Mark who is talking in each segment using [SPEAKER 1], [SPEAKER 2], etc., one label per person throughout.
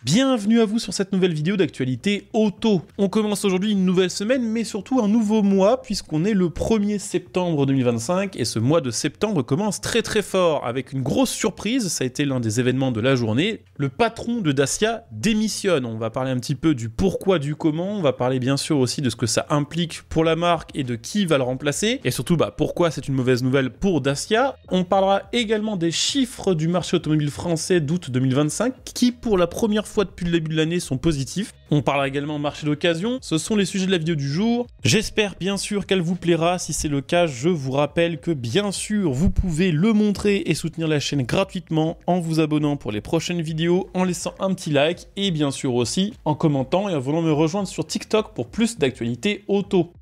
[SPEAKER 1] Bienvenue à vous sur cette nouvelle vidéo d'actualité auto. On commence aujourd'hui une nouvelle semaine, mais surtout un nouveau mois, puisqu'on est le 1er septembre 2025, et ce mois de septembre commence très fort, avec une grosse surprise, ça a été l'un des événements de la journée. Le patron de Dacia démissionne. On va parler un petit peu du pourquoi, du comment, on va parler bien sûr aussi de ce que ça implique pour la marque et de qui va le remplacer, et surtout pourquoi c'est une mauvaise nouvelle pour Dacia. On parlera également des chiffres du marché automobile français d'août 2025, qui pour la première fois depuis le début de l'année sont positifs. On parlera également marché d'occasion. Ce sont les sujets de la vidéo du jour. J'espère bien sûr qu'elle vous plaira. Si c'est le cas, je vous rappelle que bien sûr vous pouvez le montrer et soutenir la chaîne gratuitement en vous abonnant pour les prochaines vidéos, en laissant un petit like et bien sûr aussi en commentant et en venant me rejoindre sur TikTok pour plus d'actualités auto.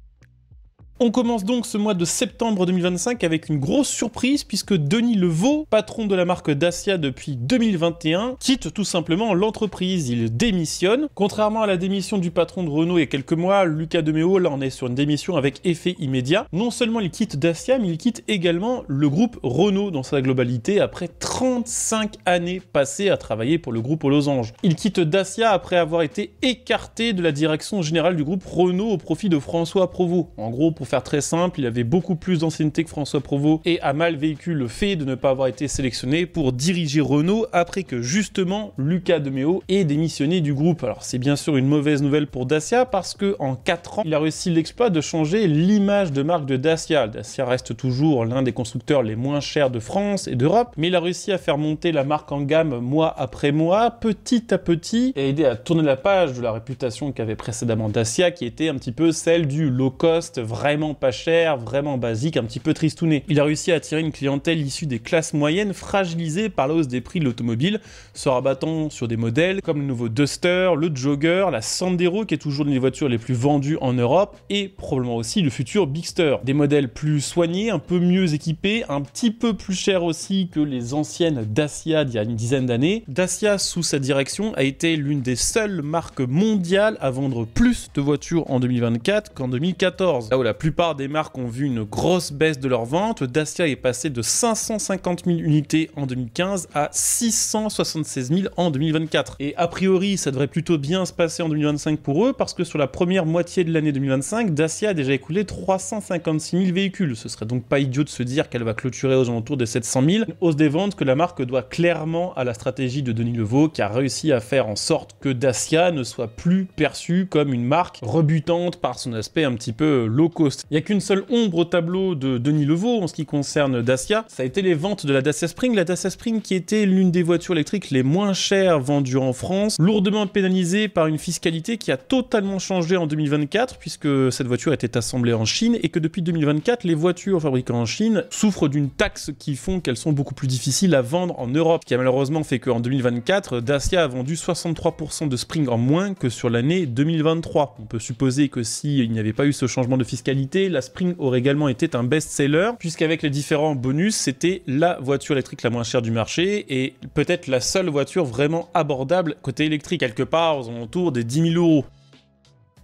[SPEAKER 1] On commence donc ce mois de septembre 2025 avec une grosse surprise puisque Denis Le-Vau, patron de la marque Dacia depuis 2021, quitte tout simplement l'entreprise. Il démissionne. Contrairement à la démission du patron de Renault il y a quelques mois, Luca de Meo, là on est sur une démission avec effet immédiat. Non seulement il quitte Dacia, mais il quitte également le groupe Renault dans sa globalité après 35 années passées à travailler pour le groupe aux losanges. Il quitte Dacia après avoir été écarté de la direction générale du groupe Renault au profit de François Provost. En gros, pour faire très simple, il avait beaucoup plus d'ancienneté que François Provost et a mal vécu le fait de ne pas avoir été sélectionné pour diriger Renault après que justement Luca de Meo ait démissionné du groupe. Alors c'est bien sûr une mauvaise nouvelle pour Dacia parce que en 4 ans, il a réussi l'exploit de changer l'image de marque de Dacia. Dacia reste toujours l'un des constructeurs les moins chers de France et d'Europe, mais il a réussi à faire monter la marque en gamme mois après mois, petit à petit, et aider à tourner la page de la réputation qu'avait précédemment Dacia, qui était un petit peu celle du low cost, vraiment pas cher, vraiment basique, un petit peu tristouné. Il a réussi à attirer une clientèle issue des classes moyennes fragilisées par la hausse des prix de l'automobile, se rabattant sur des modèles comme le nouveau Duster, le Jogger, la Sandero qui est toujours l'une des voitures les plus vendues en Europe et probablement aussi le futur Bigster. Des modèles plus soignés, un peu mieux équipés, un petit peu plus chers aussi que les anciennes Dacia d'il y a une dizaine d'années. Dacia, sous sa direction, a été l'une des seules marques mondiales à vendre plus de voitures en 2024 qu'en 2014. Là où la plupart des marques ont vu une grosse baisse de leurs ventes, Dacia est passé de 550 000 unités en 2015 à 676 000 en 2024. Et a priori, ça devrait plutôt bien se passer en 2025 pour eux, parce que sur la première moitié de l'année 2025, Dacia a déjà écoulé 356 000 véhicules. Ce serait donc pas idiot de se dire qu'elle va clôturer aux alentours des 700 000. Une hausse des ventes que la marque doit clairement à la stratégie de Denis Le-Vau, qui a réussi à faire en sorte que Dacia ne soit plus perçue comme une marque rebutante par son aspect un petit peu low cost. Il n'y a qu'une seule ombre au tableau de Denis Le-Vau en ce qui concerne Dacia, ça a été les ventes de la Dacia Spring. La Dacia Spring qui était l'une des voitures électriques les moins chères vendues en France, lourdement pénalisée par une fiscalité qui a totalement changé en 2024 puisque cette voiture était assemblée en Chine et que depuis 2024, les voitures fabriquées en Chine souffrent d'une taxe qui font qu'elles sont beaucoup plus difficiles à vendre en Europe, ce qui a malheureusement fait qu'en 2024, Dacia a vendu 63% de Spring en moins que sur l'année 2023. On peut supposer que s'il n'y avait pas eu ce changement de fiscalité, la Spring aurait également été un best-seller, puisqu'avec les différents bonus, c'était la voiture électrique la moins chère du marché, et peut-être la seule voiture vraiment abordable côté électrique, quelque part aux alentours des 10 000 euros.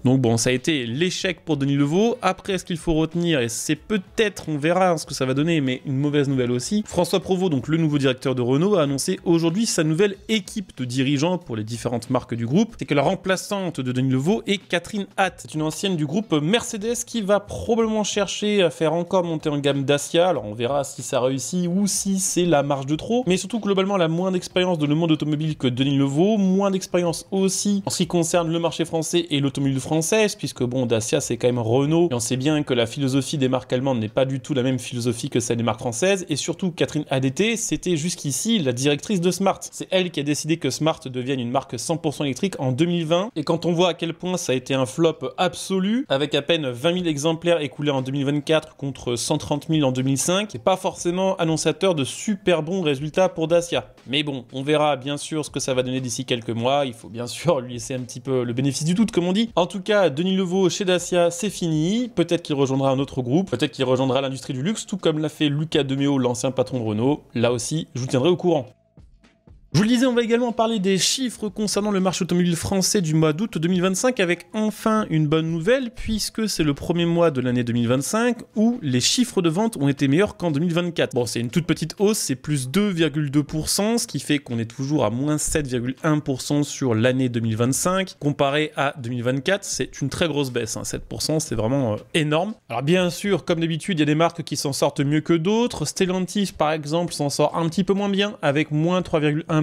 [SPEAKER 1] Donc bon, ça a été l'échec pour Denis Le-Vau. Après, ce qu'il faut retenir, et c'est peut-être, on verra ce que ça va donner, mais une mauvaise nouvelle aussi, François Provost, donc le nouveau directeur de Renault, a annoncé aujourd'hui sa nouvelle équipe de dirigeants pour les différentes marques du groupe. C'est que la remplaçante de Denis Le-Vau est Catherine Hatt. C'est une ancienne du groupe Mercedes qui va probablement chercher à faire encore monter en gamme Dacia. Alors on verra si ça réussit ou si c'est la marge de trop. Mais surtout, globalement, elle a moins d'expérience dans le monde automobile que Denis Le-Vau, moins d'expérience aussi en ce qui concerne le marché français et l'automobile française, puisque bon, Dacia c'est quand même Renault, et on sait bien que la philosophie des marques allemandes n'est pas du tout la même philosophie que celle des marques françaises, et surtout Catherine ADT, c'était jusqu'ici la directrice de Smart. C'est elle qui a décidé que Smart devienne une marque 100% électrique en 2020, et quand on voit à quel point ça a été un flop absolu, avec à peine 20 000 exemplaires écoulés en 2024 contre 130 000 en 2005, c'est pas forcément annonçateur de super bons résultats pour Dacia. Mais bon, on verra bien sûr ce que ça va donner d'ici quelques mois, il faut bien sûr lui laisser un petit peu le bénéfice du doute comme on dit. En tout cas, Denis Le-Vau chez Dacia, c'est fini. Peut-être qu'il rejoindra un autre groupe, peut-être qu'il rejoindra l'industrie du luxe, tout comme l'a fait Luca de Meo, l'ancien patron de Renault. Là aussi, je vous tiendrai au courant. Je vous le disais, on va également parler des chiffres concernant le marché automobile français du mois d'août 2025 avec enfin une bonne nouvelle puisque c'est le premier mois de l'année 2025 où les chiffres de vente ont été meilleurs qu'en 2024. Bon, c'est une toute petite hausse, c'est plus 2,2%, ce qui fait qu'on est toujours à moins 7,1% sur l'année 2025. Comparé à 2024, c'est une très grosse baisse, hein. 7%, c'est vraiment énorme. Alors bien sûr, comme d'habitude, il y a des marques qui s'en sortent mieux que d'autres. Stellantis, par exemple, s'en sort un petit peu moins bien avec moins 3,1%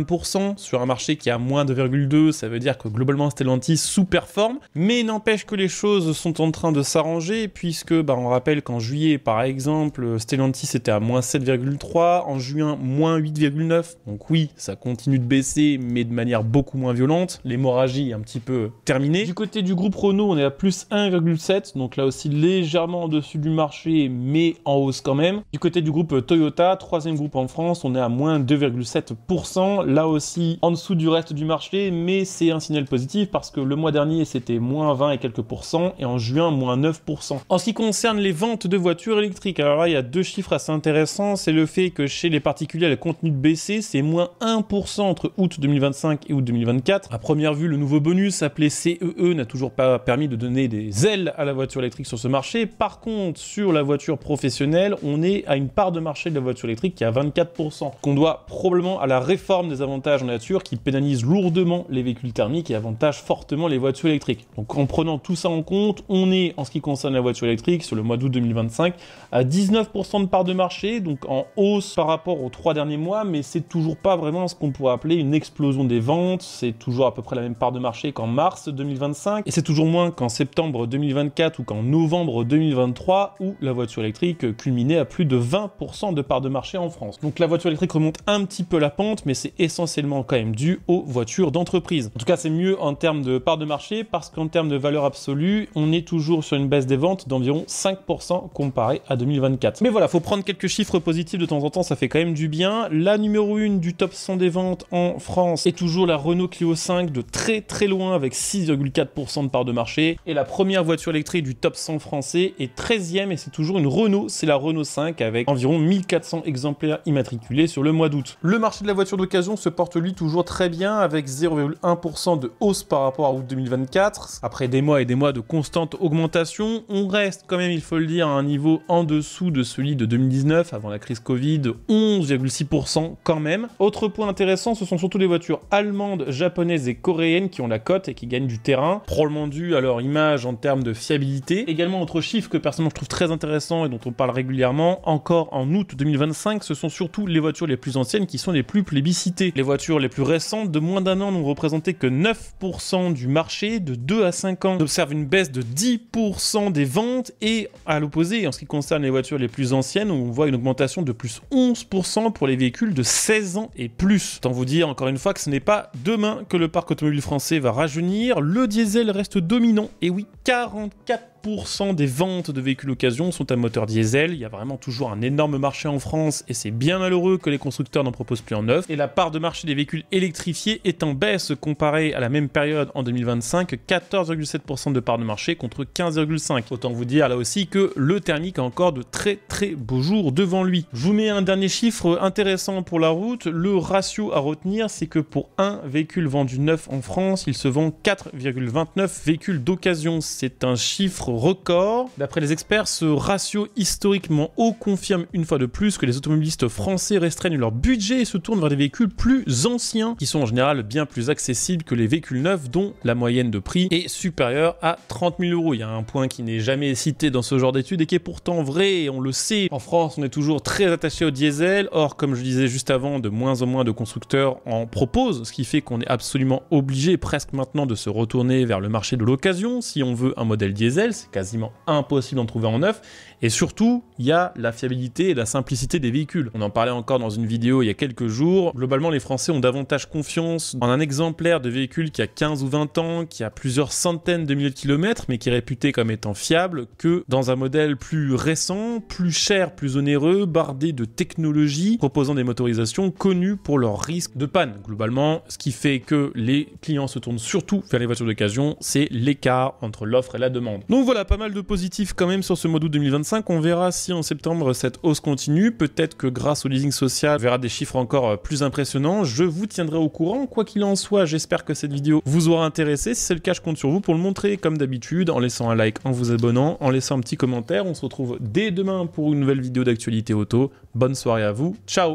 [SPEAKER 1] sur un marché qui a moins 2,2%, ça veut dire que globalement Stellantis sous-performe, mais n'empêche que les choses sont en train de s'arranger puisque on rappelle qu'en juillet par exemple Stellantis était à moins 7,3%, en juin moins 8,9%, donc oui ça continue de baisser mais de manière beaucoup moins violente, l'hémorragie est un petit peu terminée. Du côté du groupe Renault on est à plus 1,7%, donc là aussi légèrement en dessus du marché mais en hausse quand même. Du côté du groupe Toyota, troisième groupe en France, on est à moins 2,7%, là aussi en dessous du reste du marché, mais c'est un signal positif parce que le mois dernier c'était moins 20 et quelques pourcents et en juin moins 9%. En ce qui concerne les ventes de voitures électriques, alors là il y a deux chiffres assez intéressants, c'est le fait que chez les particuliers elle continue de baisser, c'est moins 1% entre août 2025 et août 2024. À première vue le nouveau bonus appelé CEE n'a toujours pas permis de donner des ailes à la voiture électrique sur ce marché. Par contre sur la voiture professionnelle on est à une part de marché de la voiture électrique qui est à 24%, qu'on doit probablement à la réforme des avantages en nature qui pénalise lourdement les véhicules thermiques et avantage fortement les voitures électriques. Donc en prenant tout ça en compte, on est en ce qui concerne la voiture électrique sur le mois d'août 2025 à 19% de part de marché, donc en hausse par rapport aux 3 derniers mois, mais c'est toujours pas vraiment ce qu'on pourrait appeler une explosion des ventes, c'est toujours à peu près la même part de marché qu'en mars 2025 et c'est toujours moins qu'en septembre 2024 ou qu'en novembre 2023 où la voiture électrique culminait à plus de 20% de part de marché en France. Donc la voiture électrique remonte un petit peu la pente, mais c'est essentiellement quand même dû aux voitures d'entreprise. En tout cas, c'est mieux en termes de part de marché parce qu'en termes de valeur absolue, on est toujours sur une baisse des ventes d'environ 5% comparé à 2024. Mais voilà, faut prendre quelques chiffres positifs de temps en temps, ça fait quand même du bien. La numéro 1 du top 100 des ventes en France est toujours la Renault Clio 5 de très loin avec 6,4% de part de marché. Et la première voiture électrique du top 100 français est 13e et c'est toujours une Renault, c'est la Renault 5 avec environ 1400 exemplaires immatriculés sur le mois d'août. Le marché de la voiture d'occasion se porte lui toujours très bien avec 0,1% de hausse par rapport à août 2024. Après des mois et des mois de constante augmentation, on reste quand même, il faut le dire, à un niveau en dessous de celui de 2019 avant la crise Covid, 11,6% quand même. Autre point intéressant, ce sont surtout les voitures allemandes, japonaises et coréennes qui ont la cote et qui gagnent du terrain, probablement dû à leur image en termes de fiabilité. Également, autre chiffre que personnellement je trouve très intéressant et dont on parle régulièrement, encore en août 2025, ce sont surtout les voitures les plus anciennes qui sont les plus plébiscitées. Les voitures les plus récentes de moins d'un an n'ont représenté que 9% du marché. De 2 à 5 ans, on observe une baisse de 10% des ventes et à l'opposé, en ce qui concerne les voitures les plus anciennes, on voit une augmentation de plus 11% pour les véhicules de 16 ans et plus. Autant vous dire encore une fois que ce n'est pas demain que le parc automobile français va rajeunir, le diesel reste dominant et oui, 44% des ventes de véhicules occasion sont à moteur diesel. Il y a vraiment toujours un énorme marché en France et c'est bien malheureux que les constructeurs n'en proposent plus en neuf. Et la part de marché des véhicules électrifiés est en baisse comparée à la même période en 2025, 14,7% de part de marché contre 15,5%. Autant vous dire là aussi que le thermique a encore de très beaux jours devant lui. Je vous mets un dernier chiffre intéressant pour la route. Le ratio à retenir, c'est que pour un véhicule vendu neuf en France, il se vend 4,29 véhicules d'occasion. C'est un chiffre record. D'après les experts, ce ratio historiquement haut confirme une fois de plus que les automobilistes français restreignent leur budget et se tournent vers des véhicules plus anciens, qui sont en général bien plus accessibles que les véhicules neufs, dont la moyenne de prix est supérieure à 30 000 €. Il y a un point qui n'est jamais cité dans ce genre d'études et qui est pourtant vrai, et on le sait. En France, on est toujours très attaché au diesel. Or, comme je disais juste avant, de moins en moins de constructeurs en proposent, ce qui fait qu'on est absolument obligé presque maintenant de se retourner vers le marché de l'occasion si on veut un modèle diesel. C'est quasiment impossible d'en trouver en neuf. Et surtout, il y a la fiabilité et la simplicité des véhicules. On en parlait encore dans une vidéo il y a quelques jours. Globalement, les Français ont davantage confiance en un exemplaire de véhicule qui a 15 ou 20 ans, qui a plusieurs centaines de milliers de kilomètres, mais qui est réputé comme étant fiable, que dans un modèle plus récent, plus cher, plus onéreux, bardé de technologie, proposant des motorisations connues pour leur risque de panne. Globalement, ce qui fait que les clients se tournent surtout vers les voitures d'occasion, c'est l'écart entre l'offre et la demande. Donc voilà, pas mal de positifs quand même sur ce mois d'août 2025. On verra si en septembre cette hausse continue. Peut-être que grâce au leasing social, on verra des chiffres encore plus impressionnants. Je vous tiendrai au courant. Quoi qu'il en soit, j'espère que cette vidéo vous aura intéressé. Si c'est le cas, je compte sur vous pour le montrer comme d'habitude, en laissant un like, en vous abonnant, en laissant un petit commentaire. On se retrouve dès demain pour une nouvelle vidéo d'actualité auto. Bonne soirée à vous. Ciao!